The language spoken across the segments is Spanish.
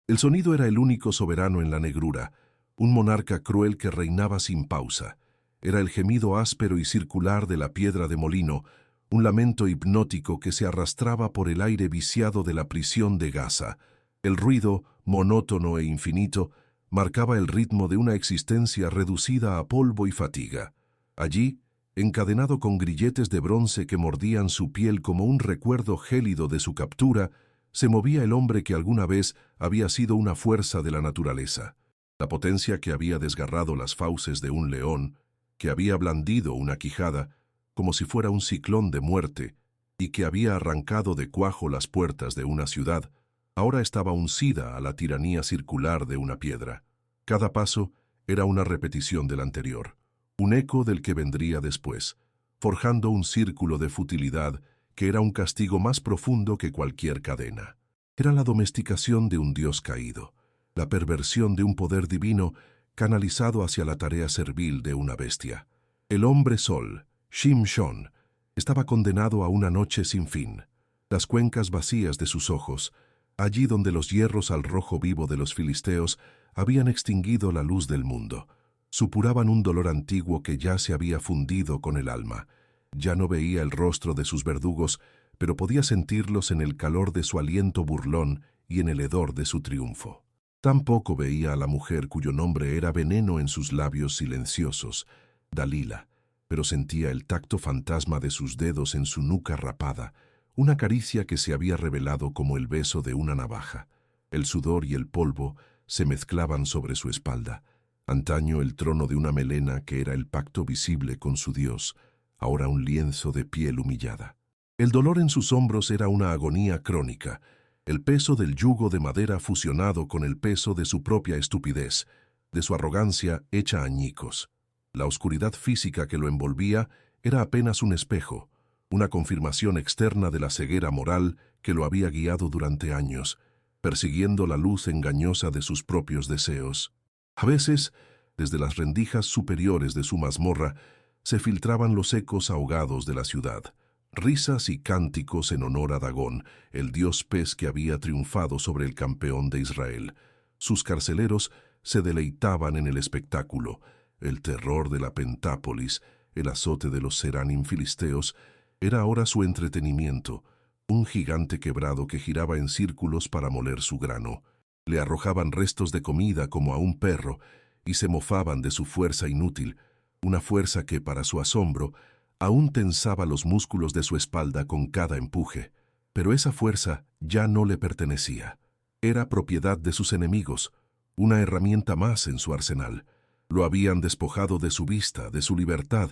El sonido era el único soberano en la negrura, un monarca cruel que reinaba sin pausa. Era el gemido áspero y circular de la piedra de molino, un lamento hipnótico que se arrastraba por el aire viciado de la prisión de Gaza. El ruido, monótono e infinito, marcaba el ritmo de una existencia reducida a polvo y fatiga. Allí, encadenado con grilletes de bronce que mordían su piel como un recuerdo gélido de su captura, se movía el hombre que alguna vez había sido una fuerza de la naturaleza. La potencia que había desgarrado las fauces de un león, que había blandido una quijada, como si fuera un ciclón de muerte, y que había arrancado de cuajo las puertas de una ciudad, ahora estaba uncida a la tiranía circular de una piedra. Cada paso era una repetición del anterior, un eco del que vendría después, forjando un círculo de futilidad que era un castigo más profundo que cualquier cadena. Era la domesticación de un dios caído, la perversión de un poder divino canalizado hacia la tarea servil de una bestia. El hombre sol, Shimshon, estaba condenado a una noche sin fin. Las cuencas vacías de sus ojos, allí donde los hierros al rojo vivo de los filisteos habían extinguido la luz del mundo, supuraban un dolor antiguo que ya se había fundido con el alma. Ya no veía el rostro de sus verdugos, pero podía sentirlos en el calor de su aliento burlón y en el hedor de su triunfo. Tampoco veía a la mujer cuyo nombre era veneno en sus labios silenciosos, Dalila, pero sentía el tacto fantasma de sus dedos en su nuca rapada, una caricia que se había revelado como el beso de una navaja. El sudor y el polvo se mezclaban sobre su espalda. Antaño el trono de una melena que era el pacto visible con su Dios, ahora un lienzo de piel humillada. El dolor en sus hombros era una agonía crónica, el peso del yugo de madera fusionado con el peso de su propia estupidez, de su arrogancia hecha añicos. La oscuridad física que lo envolvía era apenas un espejo, una confirmación externa de la ceguera moral que lo había guiado durante años, persiguiendo la luz engañosa de sus propios deseos. A veces, desde las rendijas superiores de su mazmorra, se filtraban los ecos ahogados de la ciudad, risas y cánticos en honor a Dagón, el dios pez que había triunfado sobre el campeón de Israel. Sus carceleros se deleitaban en el espectáculo. El terror de la Pentápolis, el azote de los Seranim filisteos, era ahora su entretenimiento, un gigante quebrado que giraba en círculos para moler su grano. Le arrojaban restos de comida como a un perro y se mofaban de su fuerza inútil, una fuerza que, para su asombro, aún tensaba los músculos de su espalda con cada empuje. Pero esa fuerza ya no le pertenecía. Era propiedad de sus enemigos, una herramienta más en su arsenal. Lo habían despojado de su vista, de su libertad,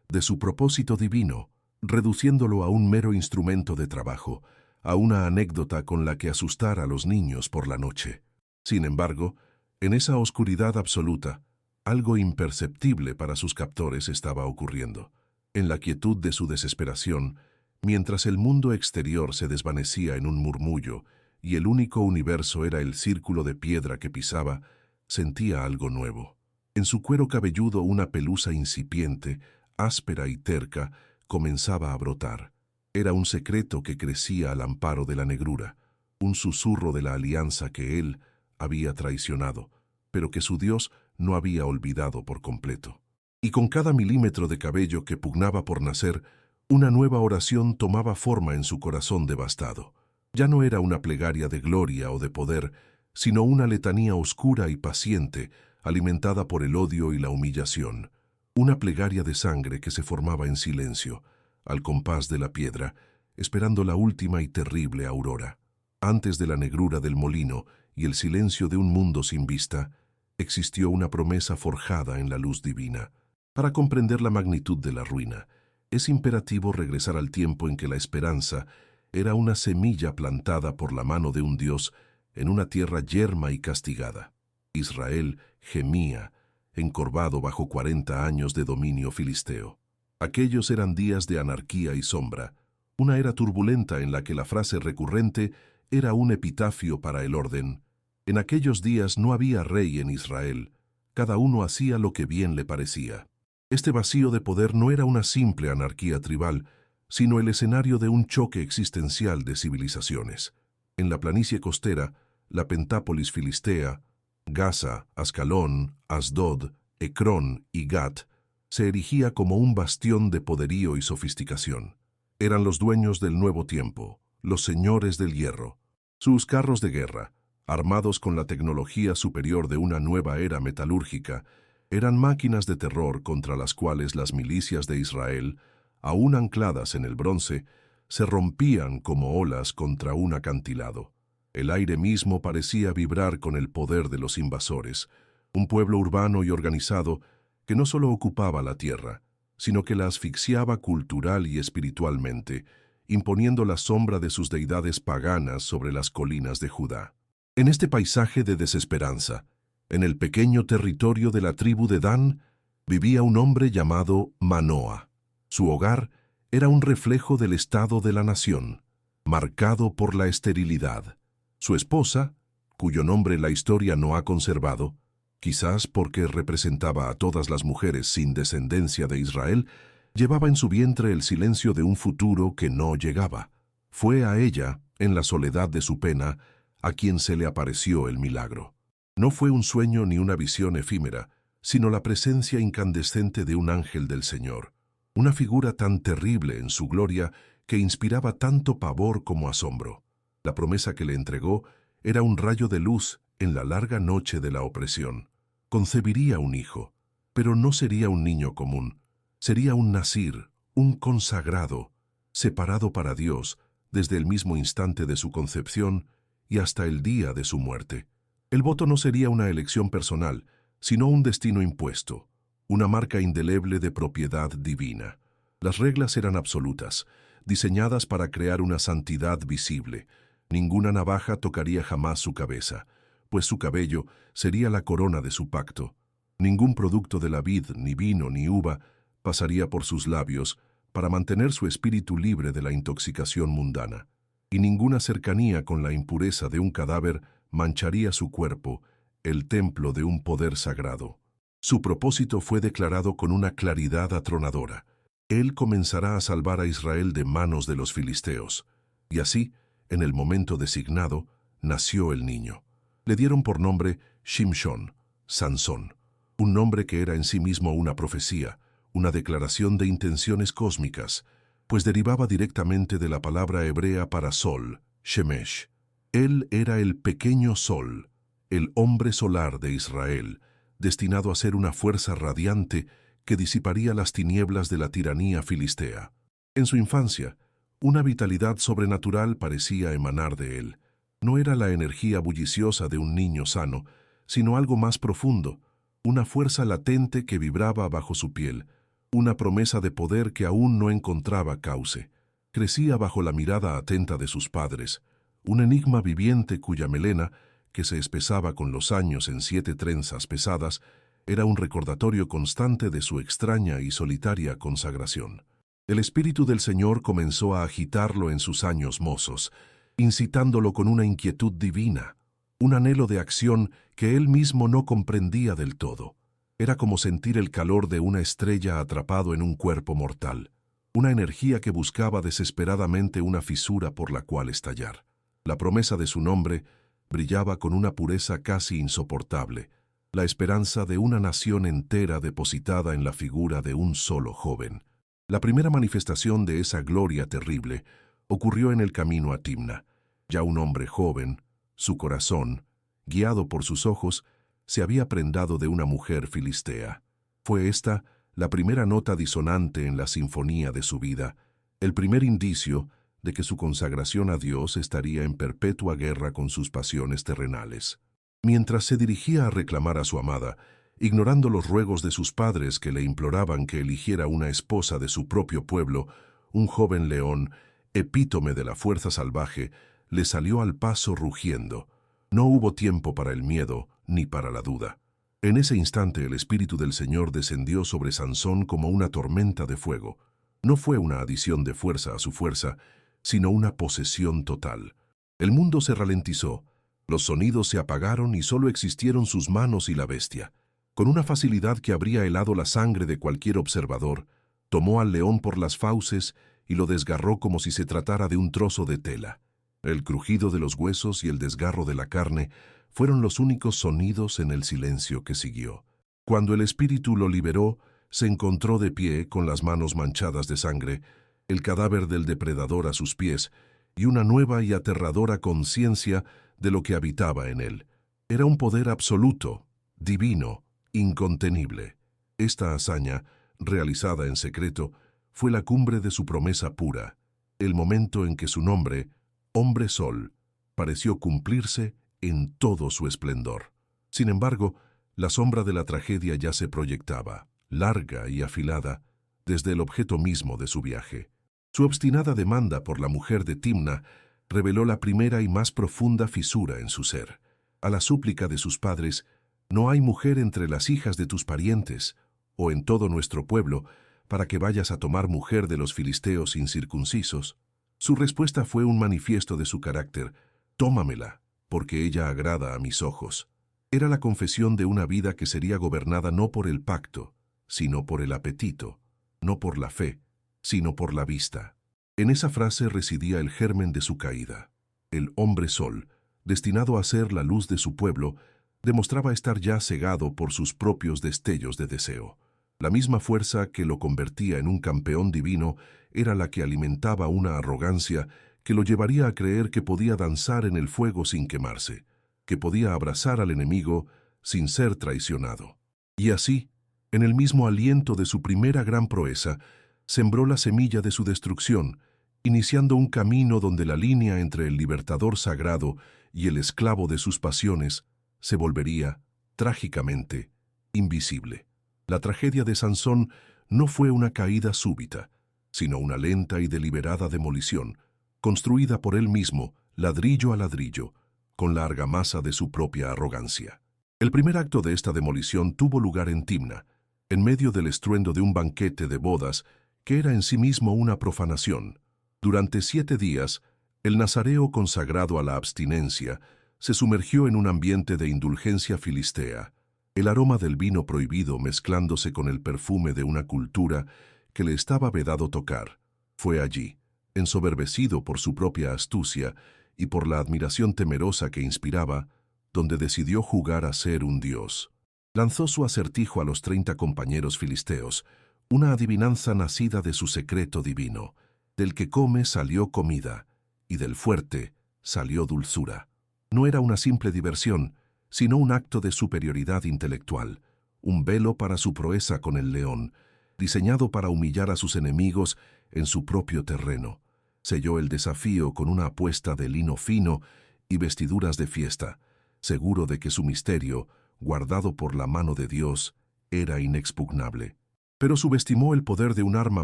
de su propósito divino, reduciéndolo a un mero instrumento de trabajo, a una anécdota con la que asustar a los niños por la noche. Sin embargo, en esa oscuridad absoluta, algo imperceptible para sus captores estaba ocurriendo. En la quietud de su desesperación, mientras el mundo exterior se desvanecía en un murmullo y el único universo era el círculo de piedra que pisaba, sentía algo nuevo. En su cuero cabelludo una pelusa incipiente, áspera y terca, comenzaba a brotar. Era un secreto que crecía al amparo de la negrura, un susurro de la alianza que él había traicionado, pero que su Dios no había olvidado por completo. Y con cada milímetro de cabello que pugnaba por nacer, una nueva oración tomaba forma en su corazón devastado. Ya no era una plegaria de gloria o de poder, sino una letanía oscura y paciente, alimentada por el odio y la humillación. Una plegaria de sangre que se formaba en silencio, al compás de la piedra, esperando la última y terrible aurora. Antes de la negrura del molino y el silencio de un mundo sin vista, existió una promesa forjada en la luz divina. Para comprender la magnitud de la ruina, es imperativo regresar al tiempo en que la esperanza era una semilla plantada por la mano de un Dios en una tierra yerma y castigada. Israel gemía, encorvado bajo 40 años de dominio filisteo. Aquellos eran días de anarquía y sombra, una era turbulenta en la que la frase recurrente era un epitafio para el orden. En aquellos días no había rey en Israel, cada uno hacía lo que bien le parecía. Este vacío de poder no era una simple anarquía tribal, sino el escenario de un choque existencial de civilizaciones. En la planicie costera, la Pentápolis filistea, Gaza, Ascalón, Asdod, Ecrón y Gat, se erigía como un bastión de poderío y sofisticación. Eran los dueños del nuevo tiempo, los señores del hierro. Sus carros de guerra, armados con la tecnología superior de una nueva era metalúrgica, eran máquinas de terror contra las cuales las milicias de Israel, aún ancladas en el bronce, se rompían como olas contra un acantilado. El aire mismo parecía vibrar con el poder de los invasores, un pueblo urbano y organizado que no solo ocupaba la tierra, sino que la asfixiaba cultural y espiritualmente, imponiendo la sombra de sus deidades paganas sobre las colinas de Judá. En este paisaje de desesperanza, en el pequeño territorio de la tribu de Dan, vivía un hombre llamado Manoa. Su hogar era un reflejo del estado de la nación, marcado por la esterilidad. Su esposa, cuyo nombre la historia no ha conservado, quizás porque representaba a todas las mujeres sin descendencia de Israel, llevaba en su vientre el silencio de un futuro que no llegaba. Fue a ella, en la soledad de su pena, a quien se le apareció el milagro. No fue un sueño ni una visión efímera, sino la presencia incandescente de un ángel del Señor, una figura tan terrible en su gloria que inspiraba tanto pavor como asombro. La promesa que le entregó era un rayo de luz en la larga noche de la opresión. Concebiría un hijo, pero no sería un niño común. Sería un nazir, un consagrado, separado para Dios desde el mismo instante de su concepción y hasta el día de su muerte. El voto no sería una elección personal, sino un destino impuesto, una marca indeleble de propiedad divina. Las reglas eran absolutas, diseñadas para crear una santidad visible. Ninguna navaja tocaría jamás su cabeza, pues su cabello sería la corona de su pacto. Ningún producto de la vid, ni vino, ni uva, pasaría por sus labios para mantener su espíritu libre de la intoxicación mundana. Y ninguna cercanía con la impureza de un cadáver mancharía su cuerpo, el templo de un poder sagrado. Su propósito fue declarado con una claridad atronadora. Él comenzará a salvar a Israel de manos de los filisteos. Y así, en el momento designado, nació el niño. Le dieron por nombre Shimshon, Sansón, un nombre que era en sí mismo una profecía, una declaración de intenciones cósmicas, pues derivaba directamente de la palabra hebrea para sol, Shemesh. Él era el pequeño sol, el hombre solar de Israel, destinado a ser una fuerza radiante que disiparía las tinieblas de la tiranía filistea. En su infancia, una vitalidad sobrenatural parecía emanar de él. No era la energía bulliciosa de un niño sano, sino algo más profundo, una fuerza latente que vibraba bajo su piel, una promesa de poder que aún no encontraba cauce. Crecía bajo la mirada atenta de sus padres, un enigma viviente cuya melena, que se espesaba con los años en 7 trenzas pesadas, era un recordatorio constante de su extraña y solitaria consagración. El Espíritu del Señor comenzó a agitarlo en sus años mozos, incitándolo con una inquietud divina, un anhelo de acción que él mismo no comprendía del todo. Era como sentir el calor de una estrella atrapado en un cuerpo mortal, una energía que buscaba desesperadamente una fisura por la cual estallar. La promesa de su nombre brillaba con una pureza casi insoportable, la esperanza de una nación entera depositada en la figura de un solo joven. La primera manifestación de esa gloria terrible ocurrió en el camino a Timna. Ya un hombre joven, su corazón, guiado por sus ojos, se había prendado de una mujer filistea. Fue esta la primera nota disonante en la sinfonía de su vida, el primer indicio de que su consagración a Dios estaría en perpetua guerra con sus pasiones terrenales. Mientras se dirigía a reclamar a su amada, ignorando los ruegos de sus padres que le imploraban que eligiera una esposa de su propio pueblo, un joven león, epítome de la fuerza salvaje, le salió al paso rugiendo. No hubo tiempo para el miedo ni para la duda. En ese instante el Espíritu del Señor descendió sobre Sansón como una tormenta de fuego. No fue una adición de fuerza a su fuerza, sino una posesión total. El mundo se ralentizó, los sonidos se apagaron y solo existieron sus manos y la bestia. Con una facilidad que habría helado la sangre de cualquier observador, tomó al león por las fauces y lo desgarró como si se tratara de un trozo de tela. El crujido de los huesos y el desgarro de la carne fueron los únicos sonidos en el silencio que siguió. Cuando el espíritu lo liberó, se encontró de pie con las manos manchadas de sangre, el cadáver del depredador a sus pies y una nueva y aterradora conciencia de lo que habitaba en él. Era un poder absoluto, divino, incontenible. Esta hazaña, realizada en secreto, fue la cumbre de su promesa pura, el momento en que su nombre, Hombre Sol, pareció cumplirse en todo su esplendor. Sin embargo, la sombra de la tragedia ya se proyectaba, larga y afilada, desde el objeto mismo de su viaje. Su obstinada demanda por la mujer de Timna reveló la primera y más profunda fisura en su ser. A la súplica de sus padres, «No hay mujer entre las hijas de tus parientes, o en todo nuestro pueblo, para que vayas a tomar mujer de los filisteos incircuncisos». Su respuesta fue un manifiesto de su carácter: «Tómamela, porque ella agrada a mis ojos». Era la confesión de una vida que sería gobernada no por el pacto, sino por el apetito, no por la fe, sino por la vista. En esa frase residía el germen de su caída. El hombre sol, destinado a ser la luz de su pueblo, demostraba estar ya cegado por sus propios destellos de deseo. La misma fuerza que lo convertía en un campeón divino era la que alimentaba una arrogancia que lo llevaría a creer que podía danzar en el fuego sin quemarse, que podía abrazar al enemigo sin ser traicionado. Y así, en el mismo aliento de su primera gran proeza, sembró la semilla de su destrucción, iniciando un camino donde la línea entre el libertador sagrado y el esclavo de sus pasiones se volvería, trágicamente, invisible. La tragedia de Sansón no fue una caída súbita, sino una lenta y deliberada demolición, construida por él mismo, ladrillo a ladrillo, con la argamasa de su propia arrogancia. El primer acto de esta demolición tuvo lugar en Timna, en medio del estruendo de un banquete de bodas que era en sí mismo una profanación. Durante 7 días, el nazareo consagrado a la abstinencia se sumergió en un ambiente de indulgencia filistea, el aroma del vino prohibido mezclándose con el perfume de una cultura que le estaba vedado tocar. Fue allí, ensoberbecido por su propia astucia y por la admiración temerosa que inspiraba, donde decidió jugar a ser un dios. Lanzó su acertijo a los 30 compañeros filisteos, una adivinanza nacida de su secreto divino: del que come salió comida, y del fuerte salió dulzura. No era una simple diversión, sino un acto de superioridad intelectual, un velo para su proeza con el león, diseñado para humillar a sus enemigos en su propio terreno. Selló el desafío con una apuesta de lino fino y vestiduras de fiesta, seguro de que su misterio, guardado por la mano de Dios, era inexpugnable. Pero subestimó el poder de un arma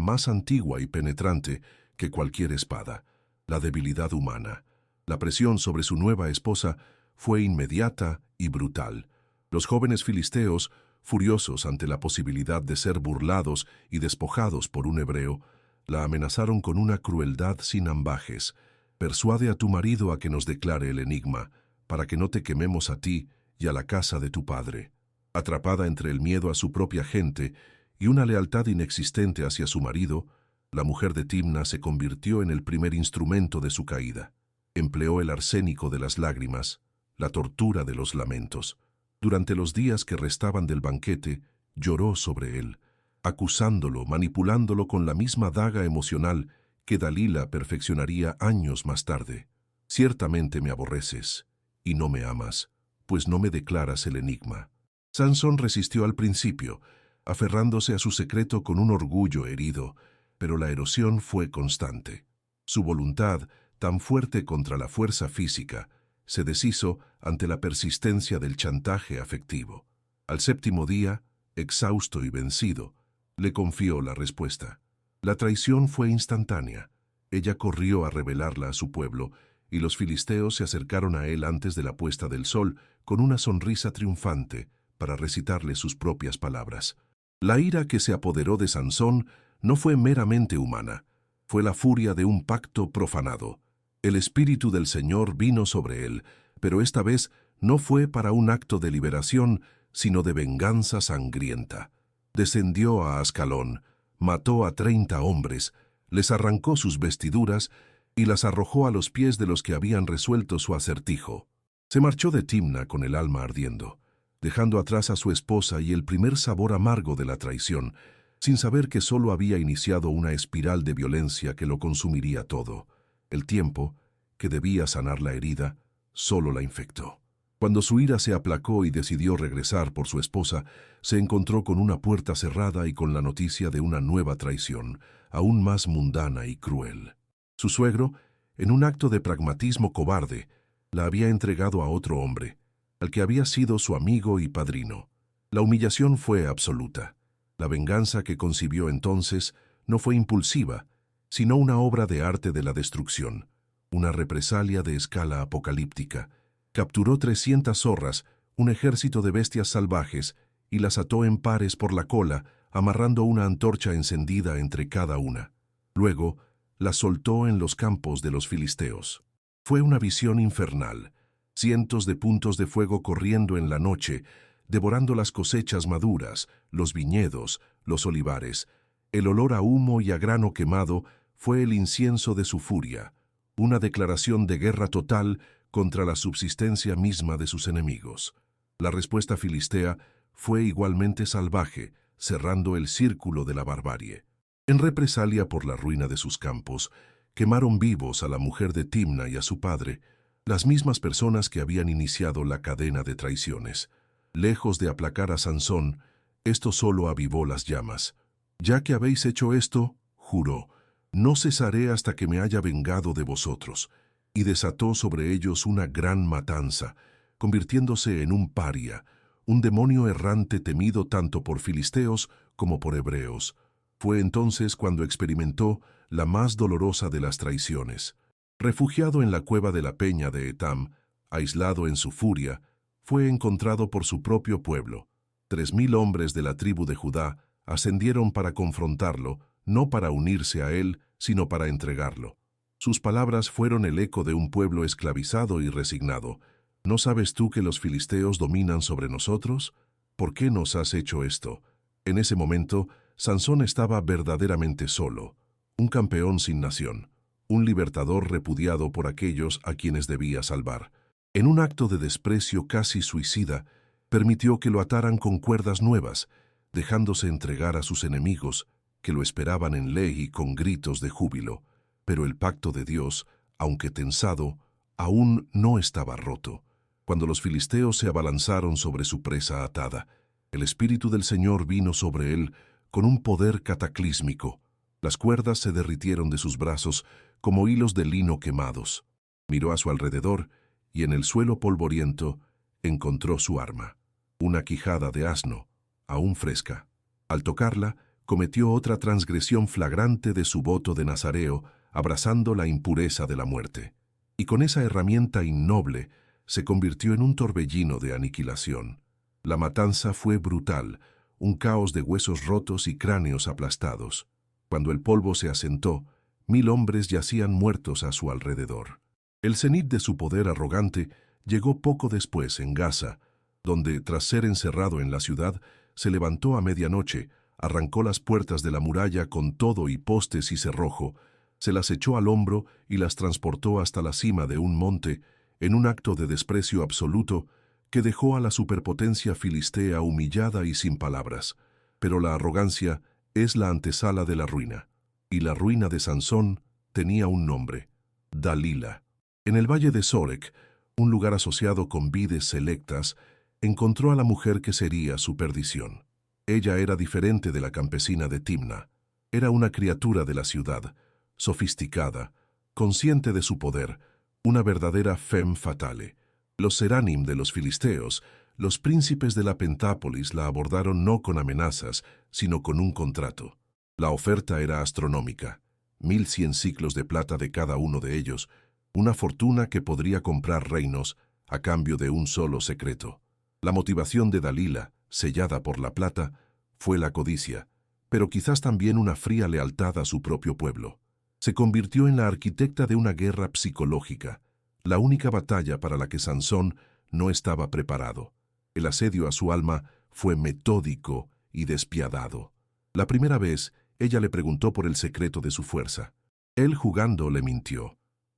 más antigua y penetrante que cualquier espada: la debilidad humana. La presión sobre su nueva esposa fue inmediata y brutal. Los jóvenes filisteos, furiosos ante la posibilidad de ser burlados y despojados por un hebreo, la amenazaron con una crueldad sin ambajes: «Persuade a tu marido a que nos declare el enigma, para que no te quememos a ti y a la casa de tu padre». Atrapada entre el miedo a su propia gente y una lealtad inexistente hacia su marido, la mujer de Timna se convirtió en el primer instrumento de su caída. Empleó el arsénico de las lágrimas, la tortura de los lamentos. Durante los días que restaban del banquete, lloró sobre él, acusándolo, manipulándolo con la misma daga emocional que Dalila perfeccionaría años más tarde. «Ciertamente me aborreces, y no me amas, pues no me declaras el enigma». Sansón resistió al principio, aferrándose a su secreto con un orgullo herido, pero la erosión fue constante. Su voluntad, tan fuerte contra la fuerza física, se deshizo ante la persistencia del chantaje afectivo. Al 7º día, exhausto y vencido, le confió la respuesta. La traición fue instantánea. Ella corrió a revelarla a su pueblo, y los filisteos se acercaron a él antes de la puesta del sol con una sonrisa triunfante para recitarle sus propias palabras. La ira que se apoderó de Sansón no fue meramente humana, fue la furia de un pacto profanado. El Espíritu del Señor vino sobre él, pero esta vez no fue para un acto de liberación, sino de venganza sangrienta. Descendió a Ascalón, mató a 30 hombres, les arrancó sus vestiduras y las arrojó a los pies de los que habían resuelto su acertijo. Se marchó de Timna con el alma ardiendo, dejando atrás a su esposa y el primer sabor amargo de la traición, sin saber que solo había iniciado una espiral de violencia que lo consumiría todo. El tiempo, que debía sanar la herida, solo la infectó. Cuando su ira se aplacó y decidió regresar por su esposa, se encontró con una puerta cerrada y con la noticia de una nueva traición, aún más mundana y cruel. Su suegro, en un acto de pragmatismo cobarde, la había entregado a otro hombre, al que había sido su amigo y padrino. La humillación fue absoluta. La venganza que concibió entonces no fue impulsiva, sino una obra de arte de la destrucción, una represalia de escala apocalíptica. Capturó 300 zorras, un ejército de bestias salvajes, y las ató en pares por la cola, amarrando una antorcha encendida entre cada una. Luego, las soltó en los campos de los filisteos. Fue una visión infernal, cientos de puntos de fuego corriendo en la noche, devorando las cosechas maduras, los viñedos, los olivares. El olor a humo y a grano quemado fue el incienso de su furia, una declaración de guerra total contra la subsistencia misma de sus enemigos. La respuesta filistea fue igualmente salvaje, cerrando el círculo de la barbarie. En represalia por la ruina de sus campos, quemaron vivos a la mujer de Timna y a su padre, las mismas personas que habían iniciado la cadena de traiciones. Lejos de aplacar a Sansón, esto solo avivó las llamas. «Ya que habéis hecho esto», juró, «no cesaré hasta que me haya vengado de vosotros». Y desató sobre ellos una gran matanza, convirtiéndose en un paria, un demonio errante temido tanto por filisteos como por hebreos. Fue entonces cuando experimentó la más dolorosa de las traiciones. Refugiado en la cueva de la peña de Etam, aislado en su furia, fue encontrado por su propio pueblo. 3000 hombres de la tribu de Judá ascendieron para confrontarlo, no para unirse a él, sino para entregarlo. Sus palabras fueron el eco de un pueblo esclavizado y resignado. ¿No sabes tú que los filisteos dominan sobre nosotros? ¿Por qué nos has hecho esto? En ese momento, Sansón estaba verdaderamente solo, un campeón sin nación, un libertador repudiado por aquellos a quienes debía salvar. En un acto de desprecio casi suicida, permitió que lo ataran con cuerdas nuevas, dejándose entregar a sus enemigos, que lo esperaban en Lehi con gritos de júbilo. Pero el pacto de Dios, aunque tensado, aún no estaba roto. Cuando los filisteos se abalanzaron sobre su presa atada, el Espíritu del Señor vino sobre él con un poder cataclísmico. Las cuerdas se derritieron de sus brazos como hilos de lino quemados. Miró a su alrededor y en el suelo polvoriento encontró su arma, una quijada de asno, aún fresca. Al tocarla, cometió otra transgresión flagrante de su voto de nazareo, abrazando la impureza de la muerte. Y con esa herramienta innoble se convirtió en un torbellino de aniquilación. La matanza fue brutal, un caos de huesos rotos y cráneos aplastados. Cuando el polvo se asentó, 1000 hombres yacían muertos a su alrededor. El cenit de su poder arrogante llegó poco después en Gaza, donde, tras ser encerrado en la ciudad, se levantó a medianoche, arrancó las puertas de la muralla con todo y postes y cerrojo, se las echó al hombro y las transportó hasta la cima de un monte, en un acto de desprecio absoluto que dejó a la superpotencia filistea humillada y sin palabras. Pero la arrogancia es la antesala de la ruina, y la ruina de Sansón tenía un nombre: Dalila. En el valle de Sorek, un lugar asociado con vides selectas, encontró a la mujer que sería su perdición. Ella era diferente de la campesina de Timna. Era una criatura de la ciudad, sofisticada, consciente de su poder, una verdadera femme fatale. Los seránim de los filisteos, los príncipes de la Pentápolis, la abordaron no con amenazas, sino con un contrato. La oferta era astronómica: 1100 siclos de plata de cada uno de ellos, una fortuna que podría comprar reinos a cambio de un solo secreto. La motivación de Dalila, sellada por la plata, fue la codicia, pero quizás también una fría lealtad a su propio pueblo. Se convirtió en la arquitecta de una guerra psicológica, la única batalla para la que Sansón no estaba preparado. El asedio a su alma fue metódico y despiadado. La primera vez, ella le preguntó por el secreto de su fuerza. Él, jugando, le mintió.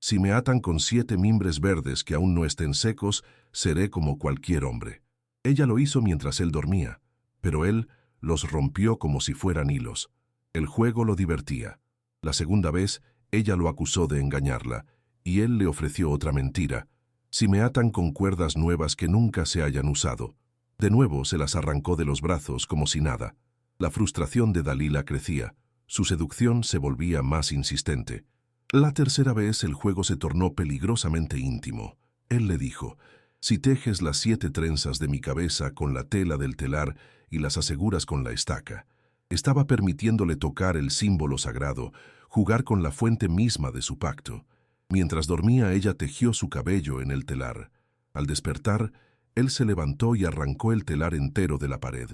Si me atan con 7 mimbres verdes que aún no estén secos, seré como cualquier hombre. Ella lo hizo mientras él dormía, pero él los rompió como si fueran hilos. El juego lo divertía. La segunda vez, ella lo acusó de engañarla, y él le ofreció otra mentira. Si me atan con cuerdas nuevas que nunca se hayan usado. De nuevo se las arrancó de los brazos como si nada. La frustración de Dalila crecía. Su seducción se volvía más insistente. La tercera vez el juego se tornó peligrosamente íntimo. Él le dijo: si tejes las 7 trenzas de mi cabeza con la tela del telar y las aseguras con la estaca. Estaba permitiéndole tocar el símbolo sagrado, jugar con la fuente misma de su pacto. Mientras dormía, ella tejió su cabello en el telar. Al despertar, él se levantó y arrancó el telar entero de la pared.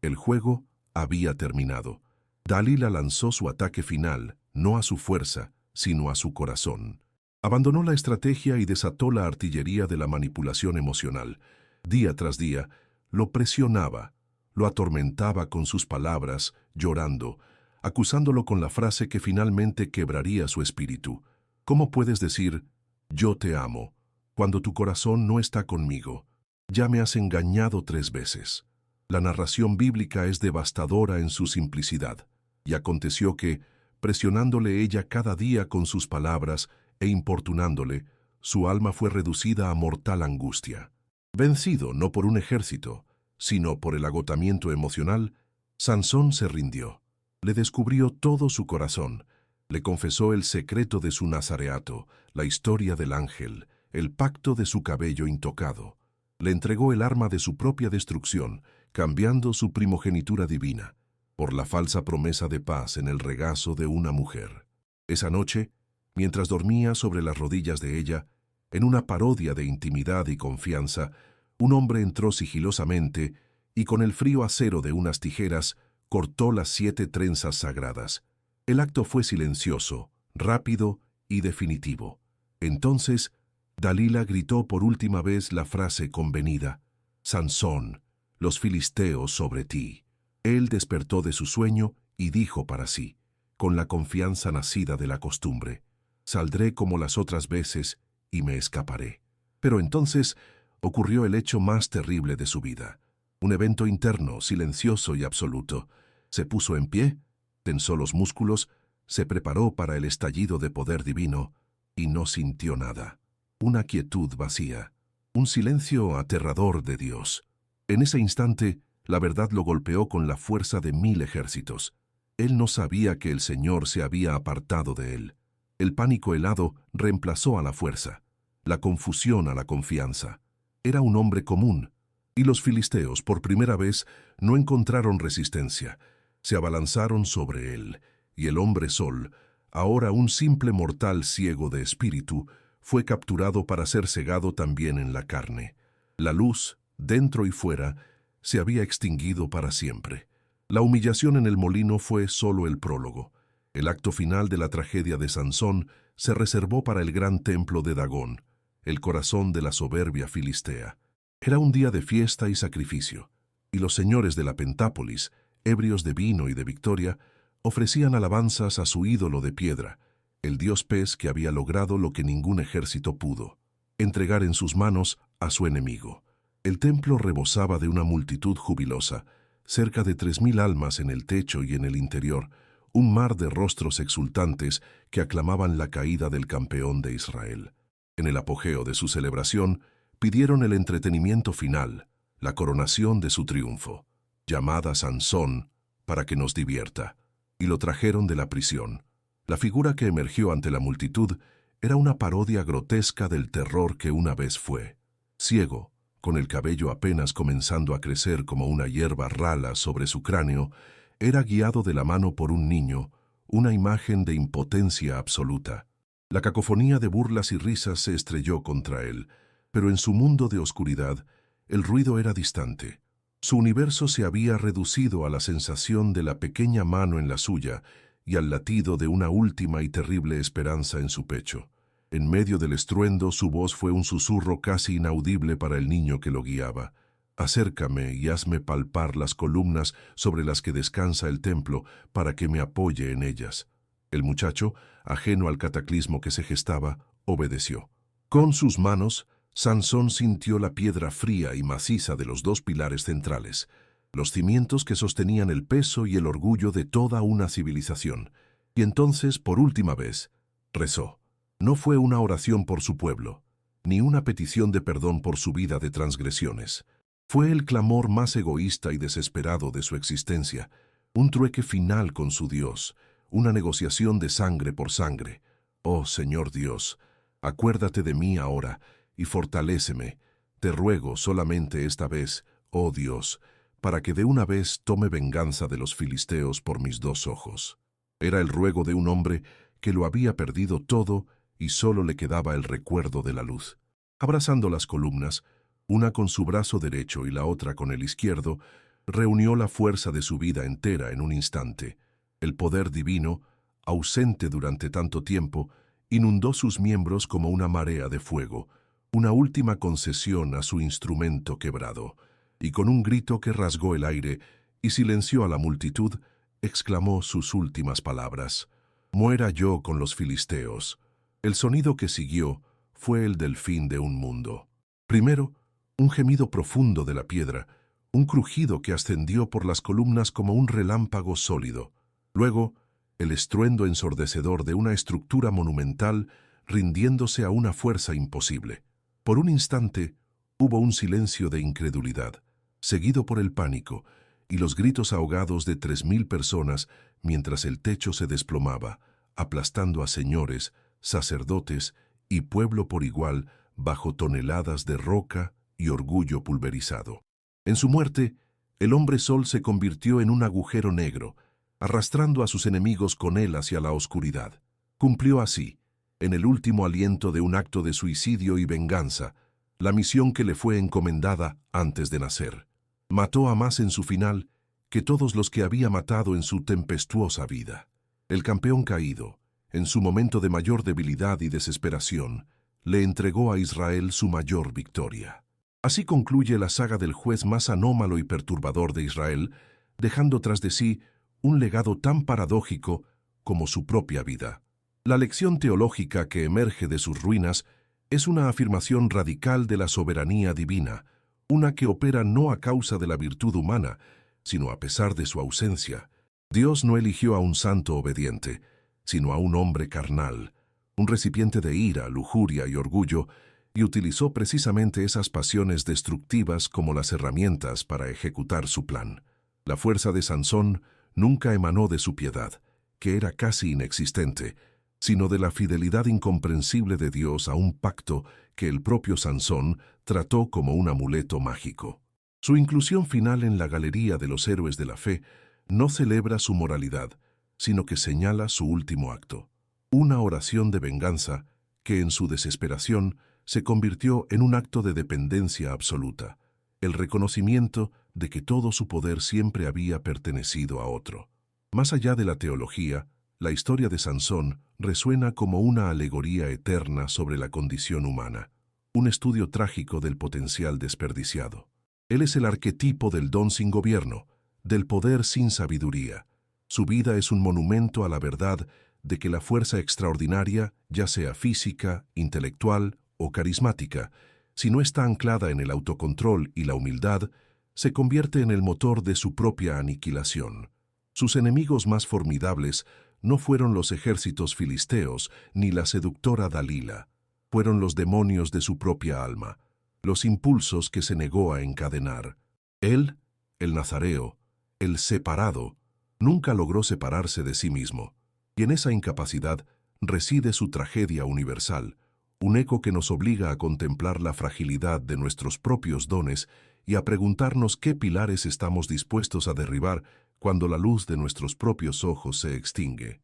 El juego había terminado. Dalila lanzó su ataque final, no a su fuerza, sino a su corazón. Abandonó la estrategia y desató la artillería de la manipulación emocional. Día tras día, lo presionaba, lo atormentaba con sus palabras, llorando, acusándolo con la frase que finalmente quebraría su espíritu. ¿Cómo puedes decir, yo te amo, cuando tu corazón no está conmigo? Ya me has engañado 3 veces. La narración bíblica es devastadora en su simplicidad. Y aconteció que, presionándole ella cada día con sus palabras e importunándole, su alma fue reducida a mortal angustia. Vencido no por un ejército, sino por el agotamiento emocional, Sansón se rindió. Le descubrió todo su corazón. Le confesó el secreto de su nazareato, la historia del ángel, el pacto de su cabello intocado. Le entregó el arma de su propia destrucción, cambiando su primogenitura divina por la falsa promesa de paz en el regazo de una mujer. Esa noche, mientras dormía sobre las rodillas de ella, en una parodia de intimidad y confianza, un hombre entró sigilosamente y con el frío acero de unas tijeras cortó las 7 trenzas sagradas. El acto fue silencioso, rápido y definitivo. Entonces, Dalila gritó por última vez la frase convenida: Sansón, los filisteos sobre ti. Él despertó de su sueño y dijo para sí, con la confianza nacida de la costumbre: saldré como las otras veces y me escaparé. Pero entonces ocurrió el hecho más terrible de su vida. Un evento interno, silencioso y absoluto. Se puso en pie, tensó los músculos, se preparó para el estallido de poder divino y no sintió nada. Una quietud vacía, un silencio aterrador de Dios. En ese instante, la verdad lo golpeó con la fuerza de 1000 ejércitos. Él no sabía que el Señor se había apartado de él. El pánico helado reemplazó a la fuerza, la confusión a la confianza. Era un hombre común, y los filisteos por primera vez no encontraron resistencia. Se abalanzaron sobre él, y el hombre sol, ahora un simple mortal ciego de espíritu, fue capturado para ser cegado también en la carne. La luz, dentro y fuera, se había extinguido para siempre. La humillación en el molino fue solo el prólogo. El acto final de la tragedia de Sansón se reservó para el gran templo de Dagón, el corazón de la soberbia filistea. Era un día de fiesta y sacrificio, y los señores de la Pentápolis, ebrios de vino y de victoria, ofrecían alabanzas a su ídolo de piedra, el dios pez que había logrado lo que ningún ejército pudo: entregar en sus manos a su enemigo. El templo rebosaba de una multitud jubilosa, cerca de 3000 almas en el techo y en el interior, un mar de rostros exultantes que aclamaban la caída del campeón de Israel. En el apogeo de su celebración, pidieron el entretenimiento final, la coronación de su triunfo, llamada Sansón, para que nos divierta, y lo trajeron de la prisión. La figura que emergió ante la multitud era una parodia grotesca del terror que una vez fue. Ciego, con el cabello apenas comenzando a crecer como una hierba rala sobre su cráneo, era guiado de la mano por un niño, una imagen de impotencia absoluta. La cacofonía de burlas y risas se estrelló contra él, pero en su mundo de oscuridad, el ruido era distante. Su universo se había reducido a la sensación de la pequeña mano en la suya y al latido de una última y terrible esperanza en su pecho. En medio del estruendo, su voz fue un susurro casi inaudible para el niño que lo guiaba. «Acércame y hazme palpar las columnas sobre las que descansa el templo para que me apoye en ellas». El muchacho, ajeno al cataclismo que se gestaba, obedeció. Con sus manos, Sansón sintió la piedra fría y maciza de los dos pilares centrales, los cimientos que sostenían el peso y el orgullo de toda una civilización. Y entonces, por última vez, rezó. No fue una oración por su pueblo, ni una petición de perdón por su vida de transgresiones. Fue el clamor más egoísta y desesperado de su existencia, un trueque final con su Dios, una negociación de sangre por sangre. Oh Señor Dios, acuérdate de mí ahora y fortaléceme. Te ruego solamente esta vez, oh Dios, para que de una vez tome venganza de los filisteos por mis dos ojos. Era el ruego de un hombre que lo había perdido todo y solo le quedaba el recuerdo de la luz. Abrazando las columnas, una con su brazo derecho y la otra con el izquierdo, reunió la fuerza de su vida entera en un instante. El poder divino, ausente durante tanto tiempo, inundó sus miembros como una marea de fuego, una última concesión a su instrumento quebrado, y con un grito que rasgó el aire y silenció a la multitud, exclamó sus últimas palabras: «Muera yo con los filisteos». El sonido que siguió fue el del fin de un mundo. Primero, un gemido profundo de la piedra, un crujido que ascendió por las columnas como un relámpago sólido. Luego, el estruendo ensordecedor de una estructura monumental rindiéndose a una fuerza imposible. Por un instante, hubo un silencio de incredulidad, seguido por el pánico y los gritos ahogados de 3000 personas mientras el techo se desplomaba, aplastando a señores, sacerdotes y pueblo por igual bajo toneladas de roca y orgullo pulverizado. En su muerte, el hombre sol se convirtió en un agujero negro, arrastrando a sus enemigos con él hacia la oscuridad. Cumplió así, en el último aliento de un acto de suicidio y venganza, la misión que le fue encomendada antes de nacer. Mató a más en su final que todos los que había matado en su tempestuosa vida. El campeón caído, en su momento de mayor debilidad y desesperación, le entregó a Israel su mayor victoria. Así concluye la saga del juez más anómalo y perturbador de Israel, dejando tras de sí un legado tan paradójico como su propia vida. La lección teológica que emerge de sus ruinas es una afirmación radical de la soberanía divina, una que opera no a causa de la virtud humana, sino a pesar de su ausencia. Dios no eligió a un santo obediente, sino a un hombre carnal, un recipiente de ira, lujuria y orgullo, y utilizó precisamente esas pasiones destructivas como las herramientas para ejecutar su plan. La fuerza de Sansón nunca emanó de su piedad, que era casi inexistente, sino de la fidelidad incomprensible de Dios a un pacto que el propio Sansón trató como un amuleto mágico. Su inclusión final en la galería de los héroes de la fe no celebra su moralidad, sino que señala su último acto, una oración de venganza que en su desesperación se convirtió en un acto de dependencia absoluta, el reconocimiento de que todo su poder siempre había pertenecido a otro. Más allá de la teología, la historia de Sansón resuena como una alegoría eterna sobre la condición humana, un estudio trágico del potencial desperdiciado. Él es el arquetipo del don sin gobierno, del poder sin sabiduría. Su vida es un monumento a la verdad de que la fuerza extraordinaria, ya sea física, intelectual o carismática, si no está anclada en el autocontrol y la humildad, se convierte en el motor de su propia aniquilación. Sus enemigos más formidables no fueron los ejércitos filisteos ni la seductora Dalila, fueron los demonios de su propia alma, los impulsos que se negó a encadenar. Él, el nazareo, el separado, nunca logró separarse de sí mismo, y en esa incapacidad reside su tragedia universal, un eco que nos obliga a contemplar la fragilidad de nuestros propios dones y a preguntarnos qué pilares estamos dispuestos a derribar cuando la luz de nuestros propios ojos se extingue.